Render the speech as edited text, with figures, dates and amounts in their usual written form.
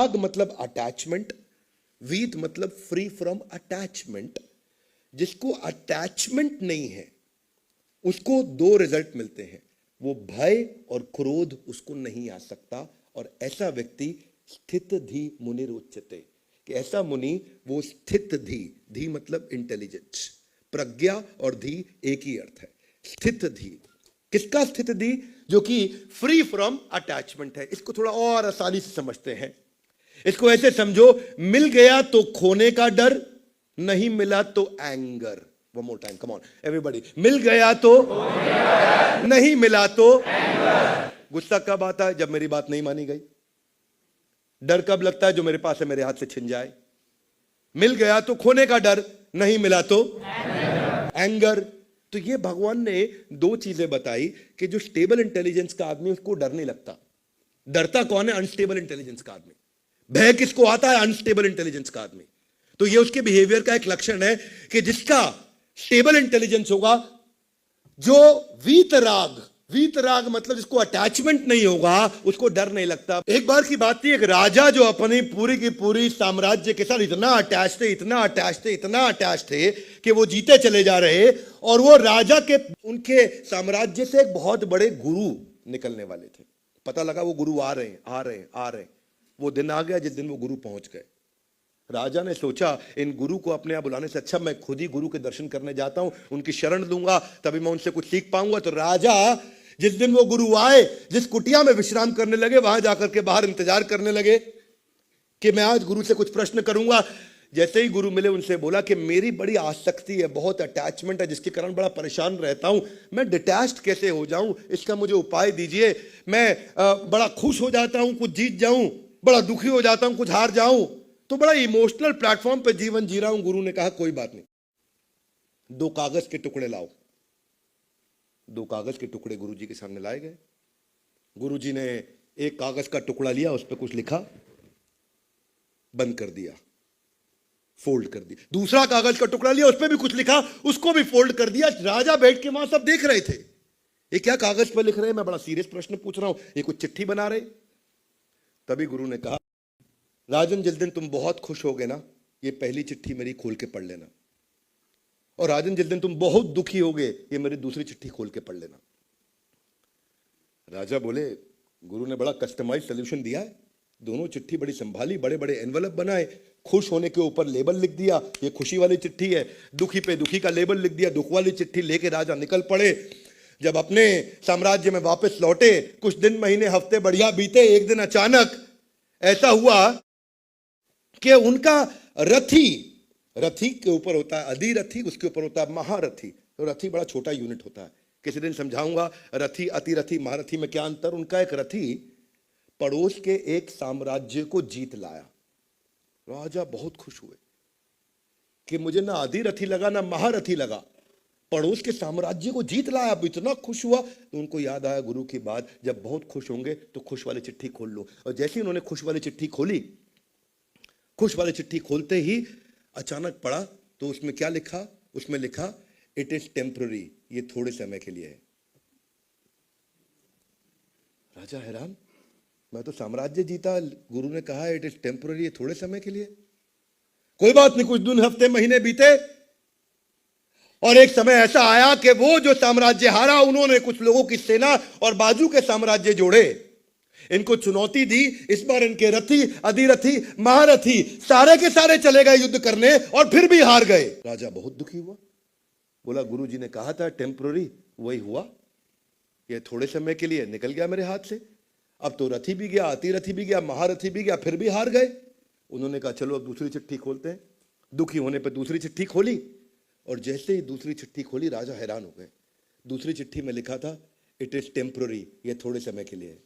राग मतलब अटैचमेंट, वीत मतलब फ्री फ्रॉम अटैचमेंट। जिसको अटैचमेंट नहीं है उसको दो रिजल्ट मिलते हैं, वो भय और क्रोध उसको नहीं आ सकता, और ऐसा व्यक्ति स्थित धी मुनि उच्यते, कि ऐसा मुनि वो स्थित धी, धी मतलब इंटेलिजेंस, प्रज्ञा और धी एक ही अर्थ है। स्थित धी, किसका स्थित धी? जो कि फ्री फ्रॉम अटैचमेंट है। इसको थोड़ा और आसानी से समझते हैं, इसको ऐसे समझो, मिल गया तो खोने का डर, नहीं मिला तो anger. One more time, come on everybody. मिल गया तो नहीं मिला तो गुस्सा कब आता है? जब मेरी बात नहीं मानी गई। डर कब लगता है? जो मेरे पास है मेरे हाथ से छिन जाए। मिल गया तो खोने का डर, नहीं मिला तो एंगर। तो ये भगवान ने दो चीजें बताई कि जो स्टेबल इंटेलिजेंस का आदमी उसको डर नहीं लगता। डरता कौन है? अनस्टेबल इंटेलिजेंस का आदमी। भय किसको आता है? अनस्टेबल इंटेलिजेंस का आदमी। तो ये उसके बिहेवियर का एक लक्षण है कि जिसका स्टेबल इंटेलिजेंस होगा, जो वीतराग, वीतराग मतलब जिसको अटैचमेंट नहीं होगा, उसको डर नहीं लगता। एक बार की बात थी, एक राजा जो अपनी पूरी की पूरी साम्राज्य के साथ इतना अटैच थे, इतना अटैच थे, इतना अटैच थे कि वो जीते चले जा रहे, और वो राजा के उनके साम्राज्य से एक बहुत बड़े गुरु निकलने वाले थे। पता लगा वो गुरु आ रहे हैं, आ रहे हैं, आ रहे हैं। वो दिन आ गया जिस दिन वो गुरु पहुंच गए। राजा ने सोचा इन गुरु को अपने यहां बुलाने से अच्छा मैं खुद ही गुरु के दर्शन करने जाता हूं, उनकी शरण लूंगा, तभी मैं उनसे कुछ सीख पाऊंगा। तो राजा जिस दिन वो गुरु आए, जिस कुटिया में विश्राम करने लगे, वहां जाकर के बाहर इंतजार करने लगे कि मैं आज गुरु से कुछ प्रश्न करूंगा। जैसे ही गुरु मिले, उनसे बोला कि मेरी बड़ी आसक्ति है, बहुत अटैचमेंट है, जिसके कारण बड़ा परेशान रहता हूं। मैं डिटैच्ड कैसे हो जाऊं, इसका मुझे उपाय दीजिए। मैं बड़ा खुश हो जाता हूं, कुछ जीत जाऊं, बड़ा दुखी हो जाता हूं, कुछ हार जाऊं, तो बड़ा इमोशनल प्लेटफॉर्म पे जीवन जी रहा हूं। गुरु ने कहा कोई बात नहीं, दो कागज के टुकड़े लाओ। दो कागज के टुकड़े गुरुजी के सामने लाए गए। गुरुजी ने एक कागज का टुकड़ा लिया, उस पर कुछ लिखा, बंद कर दिया, फोल्ड कर दिया। दूसरा कागज का टुकड़ा लिया, उस पर भी कुछ लिखा, उसको भी फोल्ड कर दिया। राजा बैठ के वहां सब देख रहे थे, ये क्या कागज पर लिख रहे हैं? मैं बड़ा सीरियस प्रश्न पूछ रहा हूं, ये कुछ चिट्ठी बना रहे? तभी गुरु ने कहा, राजन जिस दिन तुम बहुत खुश होगे ना, ये पहली चिट्ठी मेरी खोल के पढ़ लेना, और राजन जिस दिन तुम बहुत दुखी होगे, ये मेरी दूसरी चिट्ठी खोल के पढ़ लेना। राजा बोले, गुरु ने बड़ा कस्टमाइज सोल्यूशन दिया है। दोनों चिट्ठी बड़ी संभाली, बड़े बड़े एनवलप बनाए, खुश होने के ऊपर लेबल लिख दिया, ये खुशी वाली चिट्ठी है, दुखी पे दुखी का लेबल लिख दिया, दुख वाली चिट्ठी लेके राजा निकल पड़े। जब अपने साम्राज्य में वापस लौटे, कुछ दिन, महीने, हफ्ते बढ़िया बीते। एक दिन अचानक ऐसा हुआ कि उनका रथी, रथी के ऊपर होता है अधिरथी, उसके ऊपर होता है महारथी। तो रथी बड़ा छोटा यूनिट होता है, किसी दिन समझाऊंगा रथी, अतिरथी, महारथी में क्या अंतर। उनका एक रथी पड़ोस के एक साम्राज्य को जीत लाया। राजा बहुत खुश हुए कि मुझे ना अधिरथी लगा ना महारथी लगा, पड़ोस के साम्राज्य को जीत लाया। अब इतना खुश हुआ तो उनको याद आया गुरु की बात, जब बहुत खुश होंगे तो खुश वाली चिट्ठी खोल लो। और जैसे ही उन्होंने खुश वाली चिट्ठी खोली, खुश वाली चिट्ठी खोलते ही अचानक पढ़ा तो उसमें क्या लिखा? उसमें लिखा, इट इज टेम्पररी, ये थोड़े समय के लिए है। राजा हैरान, मैं तो साम्राज्य जीता, गुरु ने कहा इट इज टेम्पररी, ये थोड़े समय के लिए। कोई बात नहीं, कुछ दिन, हफ्ते, महीने बीते, और एक समय ऐसा आया कि वो जो साम्राज्य हारा, उन्होंने कुछ लोगों की सेना और बाजू के साम्राज्य जोड़े, इनको चुनौती दी। इस बार इनके रथी, अधिरथी, महारथी सारे के सारे चले गए युद्ध करने, और फिर भी हार गए। राजा बहुत दुखी हुआ, बोला गुरु जी ने कहा था टेम्पररी, वही हुआ, ये थोड़े समय के लिए निकल गया मेरे हाथ से। अब तो रथी भी गया, अतिरथी भी गया, महारथी भी गया, फिर भी हार गए। उन्होंने कहा चलो अब दूसरी चिट्ठी खोलते हैं। दुखी होने पर दूसरी चिट्ठी खोली, और जैसे ही दूसरी चिट्ठी खोली, राजा हैरान हो गए। दूसरी चिट्ठी में लिखा था, इट इज टेम्पररी, ये थोड़े समय के लिए है।